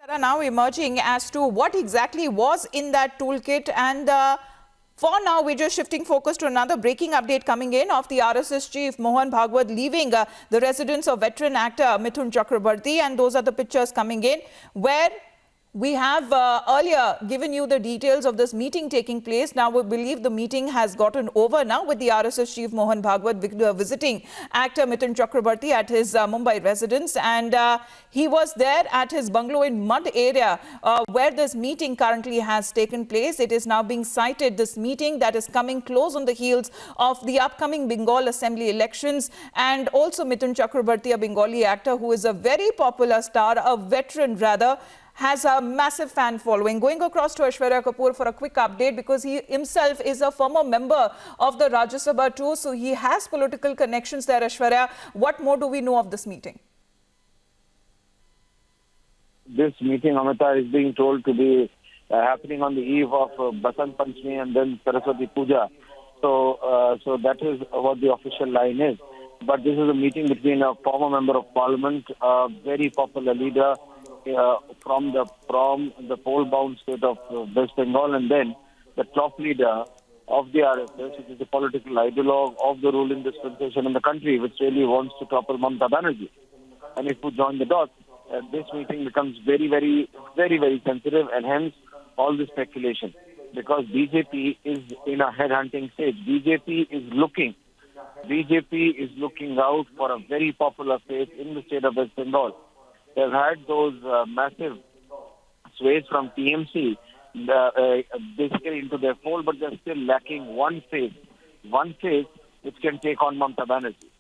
Are now emerging as to what exactly was in that toolkit, and for now we're just shifting focus to another breaking update coming in of the RSS chief Mohan Bhagwat leaving the residence of veteran actor Mithun Chakrabarti, and those are the pictures coming in where we have earlier given you the details of this meeting taking place. Now we believe the meeting has gotten over now, with the RSS chief Mohan Bhagwat visiting actor Mithun Chakrabarti at his Mumbai residence, and he was there at his bungalow in Mud area where this meeting currently has taken place. It is now being cited, this meeting that is coming close on the heels of the upcoming Bengal Assembly elections, and also Mithun Chakrabarti, a Bengali actor who is a very popular star, a veteran rather, has a massive fan following. Going across to Aishwarya Kapoor for a quick update, because he himself is a former member of the Rajya Sabha too, so he has political connections there. Aishwarya, what more do we know of this meeting? This meeting, Amita, is being told to be happening on the eve of Basant Panchami and then Saraswati Puja. So that is what the official line is. But this is a meeting between a former member of parliament, a very popular leader from the poll-bound state of West Bengal, and then the top leader of the RSS, which is the political ideologue of the ruling dispensation in the country, which really wants to topple Mamata Banerjee. And if we join the dots, this meeting becomes very, very, very, very sensitive, and hence all the speculation. Because BJP is in a headhunting stage. BJP is looking out for a very popular face in the state of West Bengal. They've had those massive sways from TMC basically into their fold, but they're still lacking one face which can take on Mamata Banerjee.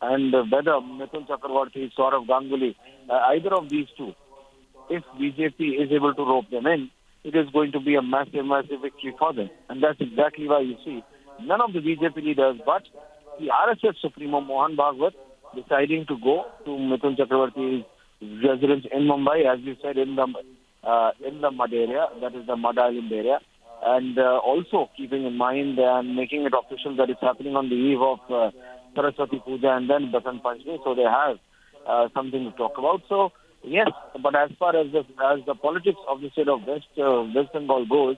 And whether Mithun Chakrabarti, Saurav Ganguly, either of these two, if BJP is able to rope them in, it is going to be a massive, massive victory for them. And that's exactly why you see none of the BJP leaders, but the RSS Supremo Mohan Bhagwat, deciding to go to Mithun Chakrabarti's residence in Mumbai, as you said, in the Mud area, that is the Mud Island area, and also keeping in mind and making it official that it's happening on the eve of Saraswati Puja and then Basant Panchami, so they have something to talk about. So yes, but as far as the politics of the state of West Bengal goes,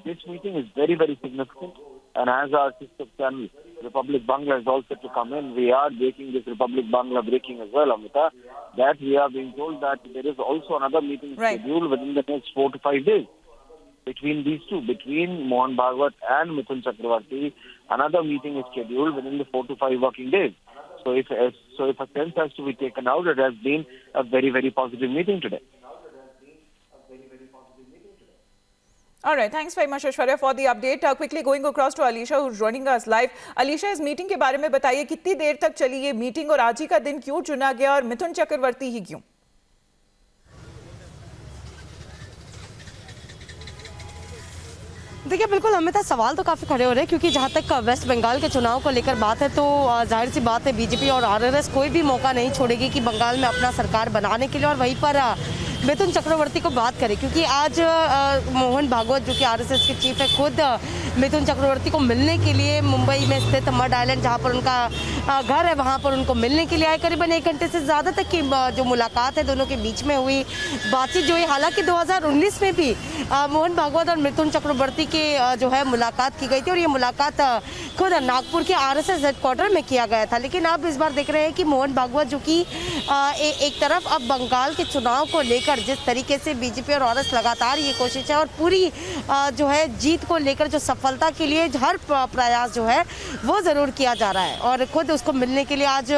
this meeting is very, very significant. And as our sister channel, Republic Bangla, is all set to come in, we are breaking this Republic Bangla breaking as well, Amita, that we are being told that there is also another meeting scheduled within the next 4 to 5 days. Between these two, between Mohan Bhagwat and Mithun Chakrabarti, another meeting is scheduled within the 4 to 5 working days. So if a sense has to be taken out, it has been a very, very positive meeting today. All right, thanks very much Aishwarya for the update. Quickly going across to Alisha, who's joining us live. Alisha, इस meeting के बारे में बताइए, कितनी देर तक चली ये meeting और आज ही का दिन क्यों चुना गया और मिथुन चक्रवर्ती ही क्यों? देखिए, बिल्कुल अमिता, सवाल तो काफ़ी खड़े हो रहे हैं, क्योंकि जहाँ तक वेस्ट बंगाल के चुनाव को लेकर बात है तो जाहिर सी बात है बीजेपी और आरएसएस कोई भी मौका नहीं छोड़ेगी कि बंगाल में अपना सरकार बनाने के लिए और वहीं पर मिथुन चक्रवर्ती को बात करें, क्योंकि आज मोहन भागवत जो कि आरएसएस के चीफ है खुद मिथुन चक्रवर्ती को मिलने के लिए मुंबई में स्थित मड आइलैंड जहां पर उनका घर है वहां पर उनको मिलने के लिए आए। करीबन 1 घंटे से ज़्यादा तक की जो मुलाकात है दोनों के बीच में हुई, बातचीत जो है, हालांकि 2019 में भी मोहन भागवत और मिथुन चक्रवर्ती के जो है मुलाकात की गई थी और ये मुलाकात खुद नागपुर के आरएसएस हेडक्वार्टर में किया गया था। लेकिन अब इस बार देख रहे हैं कि मोहन भागवत जो कि एक तरफ अब बंगाल के चुनाव को लेकर जिस तरीके से बीजेपी और आरएसएस लगातार ये कोशिश है और पूरी जो है जीत को लेकर जो सफलता के लिए हर प्रयास जो है वो ज़रूर किया जा रहा है, और खुद उसको मिलने के लिए आज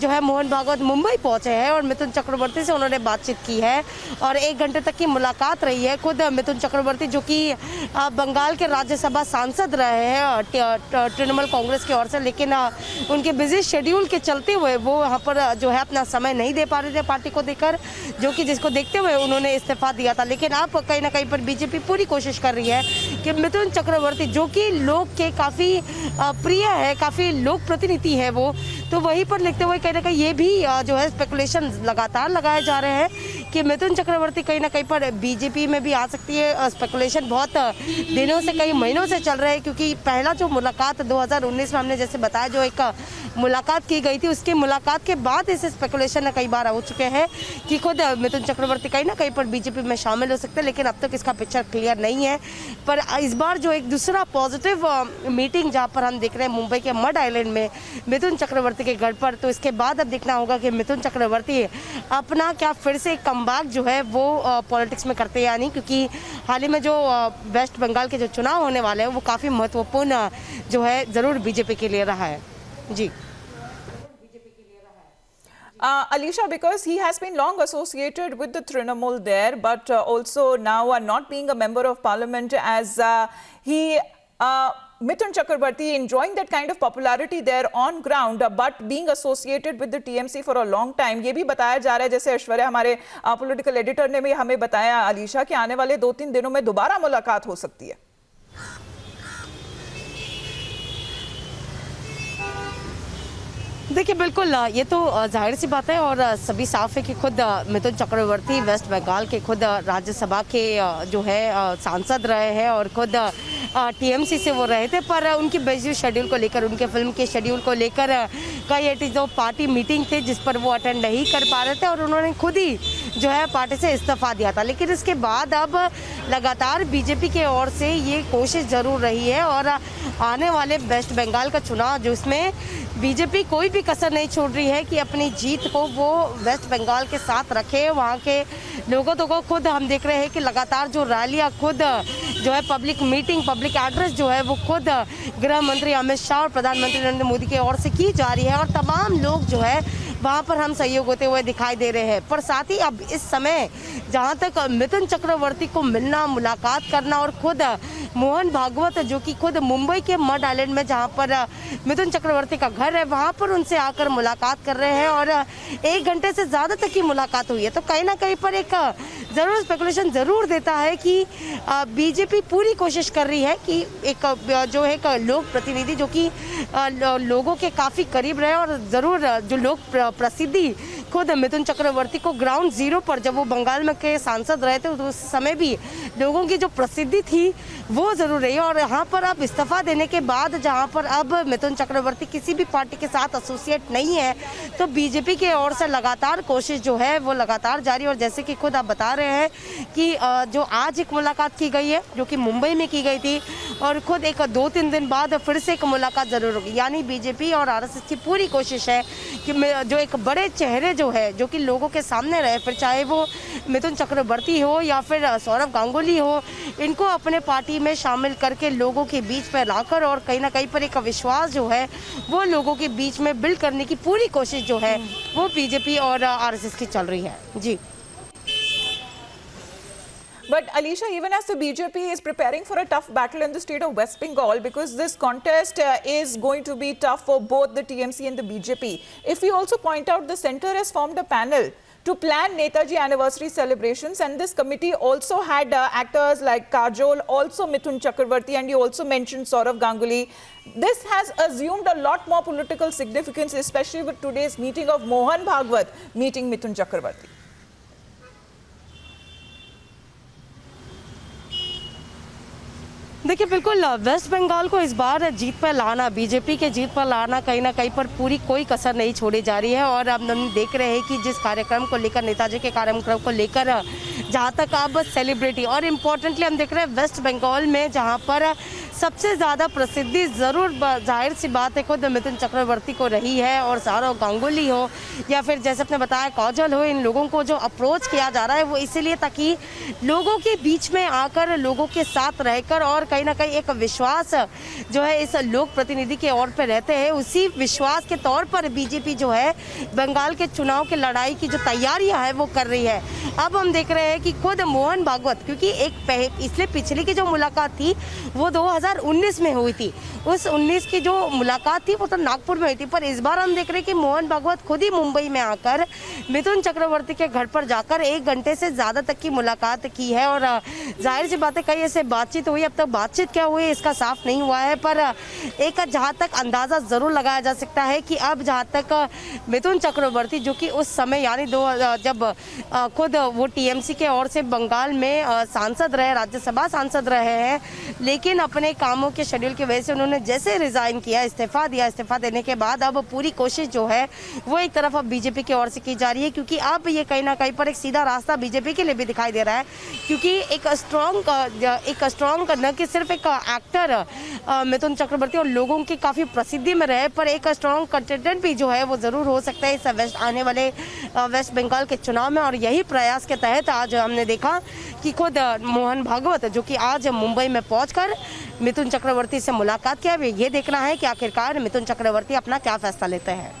जो है मोहन भागवत मुंबई पहुंचे हैं और मिथुन चक्रवर्ती से उन्होंने बातचीत की है और 1 घंटे तक की मुलाकात रही है। खुद मिथुन चक्रवर्ती जो कि बंगाल के राज्यसभा सांसद रहे हैं तृणमूल कांग्रेस की ओर से, लेकिन उनके बिजी शेड्यूल के चलते हुए वो वहाँ पर जो है अपना समय नहीं दे पा रहे थे पार्टी को देकर, जो कि जिसको देखते हुए उन्होंने इस्तीफा दिया था। लेकिन अब कहीं ना कहीं पर बीजेपी पूरी कोशिश कर रही है कि मिथुन चक्रवर्ती जो कि लोग के काफ़ी प्रिय है, काफ़ी लोक प्रतिनिधि है वो, तो वहीं पर लिखते हुए कहीं ना कहीं ये भी जो है स्पेकुलेशन लगातार लगाए जा रहे हैं कि मिथुन चक्रवर्ती कहीं ना कहीं पर बीजेपी में भी आ सकती है। स्पेकुलेशन बहुत दिनों से, कई महीनों से चल रहा है, क्योंकि पहला जो मुलाकात 2019 में हमने जैसे बताया जो एक मुलाकात की गई थी, उसकी मुलाकात के बाद इस स्पेकुलेशन कई बार हो चुके हैं कि खुद मिथुन चक्रवर्ती कहीं ना कहीं पर बीजेपी में शामिल हो सकते हैं, लेकिन अब तक इसका पिक्चर क्लियर नहीं है। पर इस बार जो एक दूसरा पॉजिटिव मीटिंग जहाँ पर हम देख रहे हैं मुंबई के मड आइलैंड में मिथुन चक्रवर्ती के घर पर, तो इसके बाद अब देखना होगा कि मिथुन चक्रवर्ती अपना क्या फिर से कमबैक जो है वो पॉलिटिक्स में करते हैं या नहीं, क्योंकि हाल ही में जो वेस्ट बंगाल के जो चुनाव होने वाले हैं वो काफ़ी महत्वपूर्ण जो है ज़रूर बीजेपी के लिए रहा है। जी Alisha, because he has been long associated with the Trinamool there, but also now not being a member of parliament, as Mithun Chakrabarti enjoying that kind of popularity there on ground, but being associated with the TMC for a long time. ये भी बताया जा रहा है, जैसे ऐश्वर्या हमारे political editor ने भी हमें बताया अलीशा, कि आने वाले 2-3 दिनों में दोबारा मुलाकात हो सकती है। देखिए बिल्कुल ये तो जाहिर सी बात है और सभी साफ है कि खुद मिथुन चक्रवर्ती वेस्ट बंगाल के खुद राज्यसभा के जो है सांसद रहे हैं और खुद टीएमसी से वो रहे थे, पर उनकी बिजी शेड्यूल को लेकर, उनके फिल्म के शेड्यूल को लेकर कई जो पार्टी मीटिंग थे जिस पर वो अटेंड नहीं कर पा रहे थे और उन्होंने खुद ही जो है पार्टी से इस्तीफा दिया था। लेकिन इसके बाद अब लगातार बीजेपी के ओर से ये कोशिश ज़रूर रही है और आने वाले वेस्ट बंगाल का चुनाव जो इसमें बीजेपी कोई भी कसर नहीं छोड़ रही है कि अपनी जीत को वो वेस्ट बंगाल के साथ रखे। वहाँ के लोगों तो को खुद हम देख रहे हैं कि लगातार जो रैलियाँ खुद जो है पब्लिक मीटिंग, पब्लिक एड्रेस जो है वो खुद गृह मंत्री अमित शाह और प्रधानमंत्री नरेंद्र मोदी की ओर से की जा रही है और तमाम लोग जो है वहाँ पर हम सहयोग होते हुए दिखाई दे रहे हैं। पर साथ ही अब इस समय जहाँ तक मिथुन चक्रवर्ती को मिलना, मुलाकात करना और खुद मोहन भागवत जो कि खुद मुंबई के मड आइलैंड में जहाँ पर मिथुन चक्रवर्ती का घर है वहाँ पर उनसे आकर मुलाकात कर रहे हैं और 1 घंटे से ज़्यादा तक की मुलाकात हुई है, तो कहीं ना कहीं पर एक ज़रूर स्पेकुलेशन ज़रूर देता है कि बीजेपी पूरी कोशिश कर रही है कि एक जो है एक लोक प्रतिनिधि जो कि लोगों के काफ़ी करीब रहे और ज़रूर जो लोग प्रसिद्धि खुद मिथुन चक्रवर्ती को ग्राउंड जीरो पर जब वो बंगाल में के सांसद रहे थे उस समय भी लोगों की जो प्रसिद्धि थी वो ज़रूर रही है। और यहाँ पर अब इस्तीफा देने के बाद जहाँ पर अब मिथुन चक्रवर्ती किसी भी पार्टी के साथ एसोसिएट नहीं है तो बीजेपी के ओर से लगातार कोशिश जो है वो लगातार जारी। और जैसे कि खुद आप बता रहे हैं कि जो आज एक मुलाकात की गई है जो कि मुंबई में की गई थी और खुद एक 2-3 दिन बाद फिर से एक मुलाकात ज़रूर होगी, यानी बीजेपी और आरएसएस की पूरी कोशिश है कि जो एक बड़े चेहरे जो है जो कि लोगों के सामने रहे, फिर चाहे वो मिथुन चक्रवर्ती हो या फिर सौरभ गांगुली हो, इनको अपने पार्टी में शामिल करके लोगों के बीच पर लाकर और कहीं ना कहीं पर एक विश्वास जो है वो लोगों के बीच में बिल्ड करने की पूरी कोशिश जो है वो बीजेपी और आरएसएस की चल रही है। जी But Alisha, even as the BJP is preparing for a tough battle in the state of West Bengal, because this contest is going to be tough for both the TMC and the BJP. If we also point out, the centre has formed a panel to plan Netaji anniversary celebrations, and this committee also had actors like Kajol, also Mithun Chakrabarti, and you also mentioned Saurav Ganguly. This has assumed a lot more political significance, especially with today's meeting of Mohan Bhagwat meeting Mithun Chakrabarti. देखिए बिल्कुल waste Bengal को इस बार जीत पर लाना, BJP के जीत पर लाना कहीं ना कहीं पर पूरी कोई कसर नहीं छोड़ी जा रही है। और अब हम देख रहे हैं कि जिस कार्यक्रम को लेकर, नेताजी के कार्यक्रम को लेकर जहाँ तक अब सेलिब्रिटी और इम्पोर्टेंटली हम देख रहे हैं वेस्ट बंगाल में जहाँ पर सबसे ज़्यादा प्रसिद्धि ज़रूर जाहिर सी बात है खुद मिथुन चक्रवर्ती को रही है और सौरव गांगुली हो या फिर जैसे आपने बताया काजल हो, इन लोगों को जो अप्रोच किया जा रहा है वो इसीलिए ताकि लोगों के बीच में आकर लोगों के साथ रहकर और कहीं ना कहीं एक विश्वास जो है इस लोक प्रतिनिधि के ओर पे रहते हैं, उसी विश्वास के तौर पर बीजेपी जो है बंगाल के चुनाव की लड़ाई की जो तैयारियां है वो कर रही है। अब हम देख रहे हैं कि खुद मोहन भागवत, क्योंकि एक इसलिए पिछली की जो मुलाकात थी वो 2019 में हुई थी। उस 19 की जो मुलाकात थी वो तो नागपुर में हुई थी, पर इस बार हम देख रहे हैं कि मोहन भागवत खुद ही मुंबई में आकर मिथुन चक्रवर्ती के घर पर जाकर 1 घंटे से ज़्यादा तक की मुलाकात की है। और जाहिर सी बात है कई ऐसे बातचीत हुई, अब तक बातचीत क्या हुई इसका साफ नहीं हुआ है, पर एक जहाँ तक अंदाज़ा ज़रूर लगाया जा सकता है कि अब जहाँ तक मिथुन चक्रवर्ती जो कि उस समय यानी जब खुद वो टीएमसी के ओर से बंगाल में सांसद रहे, राज्यसभा सांसद रहे हैं, लेकिन अपने कामों के शेड्यूल की वजह से उन्होंने जैसे रिजाइन किया, इस्तीफा दिया, इस्तीफा देने के बाद अब पूरी कोशिश जो है वो एक तरफ अब बीजेपी की ओर से की जा रही है, क्योंकि अब ये कहीं ना कहीं पर एक सीधा रास्ता बीजेपी के लिए भी दिखाई दे रहा है, क्योंकि एक स्ट्रॉन्ग न कि सिर्फ एक एक्टर मिथुन चक्रवर्ती और लोगों की काफ़ी प्रसिद्धि में रहे, पर एक स्ट्रॉन्ग कंटेस्टेंट भी जो है वो ज़रूर हो सकता है इस आने वाले वेस्ट बंगाल के चुनाव में। और यही प्रयास के तहत आज हमने देखा कि खुद मोहन भागवत जो कि आज मुंबई में पहुंचकर मिथुन चक्रवर्ती से मुलाकात किया। ये देखना है कि आखिरकार मिथुन चक्रवर्ती अपना क्या फैसला लेते हैं।